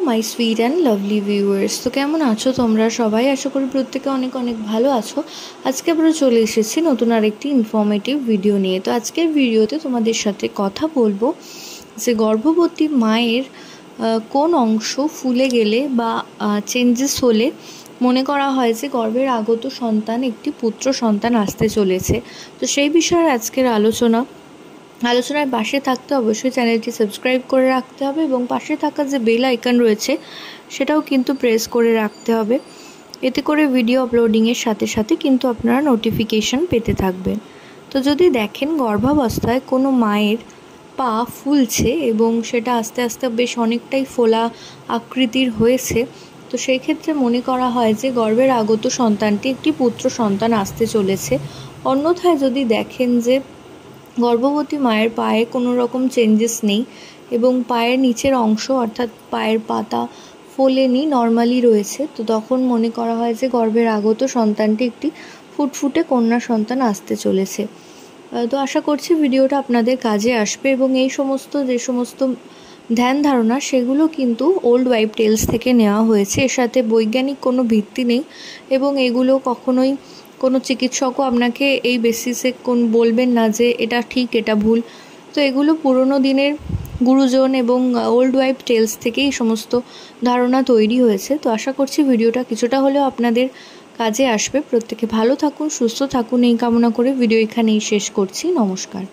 My sweet and lovely viewers. তো কেমন আছো তোমরা সবাই? আশা করি প্রত্যেকে অনেক অনেক ভালো আছো। আজকে আমরা চলে এসেছি নতুন আরেকটি ইনফরমেটিভ ভিডিও নিয়ে। তো আজকের ভিডিওতে তোমাদের সাথে কথা বলবো যে গর্ভবতী মায়ের কোন অংশ ফুলে গেলে বা চেঞ্জেস হলে মনে করা হয় যে গর্ভের আগত সন্তান একটি পুত্র সন্তান আসতে চলেছে। তো সেই বিষয়ে আজকের আলোচনায় পাশে থাকতে অবশ্যই চ্যানেলটি সাবস্ক্রাইব করে রাখতে হবে এবং পাশে থাকা যে বেল আইকন রয়েছে সেটাও কিন্তু প্রেস করে রাখতে হবে। এতে করে ভিডিও আপলোডিংয়ের সাথে সাথে কিন্তু আপনারা নোটিফিকেশন পেতে থাকবেন। তো যদি দেখেন গর্ভাবস্থায় কোনো মায়ের পা ফুলছে এবং সেটা আস্তে আস্তে বেশ অনেকটাই ফোলা আকৃতির হয়েছে, তো সেই ক্ষেত্রে মনে করা হয় যে গর্ভের আগত সন্তানটি একটি পুত্র সন্তান আসতে চলেছে। অন্যথায় যদি দেখেন যে গর্ভবতী মায়ের পায়ে কোনো রকম চেঞ্জেস নেই এবং পায়ের নিচের অংশ অর্থাৎ পায়ের পাতা ফোলেনি, নর্মালি রয়েছে, তো তখন মনে করা হয় যে গর্ভের আগত সন্তানটি একটি ফুটফুটে কন্যা সন্তান আসতে চলেছে। তো আশা করছি ভিডিওটা আপনাদের কাজে আসবে এবং এই যে সমস্ত ধ্যান ধারণা সেগুলো কিন্তু ওল্ড ওয়াইফ টেলস থেকে নেওয়া হয়েছে। এর সাথে বৈজ্ঞানিক কোনো ভিত্তি নেই এবং এগুলো কখনোই কোনো চিকিৎসকও আপনাকে এই বেসিসে বলবেন না যে এটা ঠিক এটা ভুল। তো এগুলো পুরনো দিনের গুরুজন এবং ওল্ড ওয়াইফ টেলস থেকেই সমস্ত ধারণা তৈরি হয়েছে। তো আশা করছি ভিডিওটা কিছুটা হলেও আপনাদের কাজে আসবে। প্রত্যেকে ভালো থাকুন, সুস্থ থাকুন এই কামনা করে ভিডিও এখানেই শেষ করছি। নমস্কার।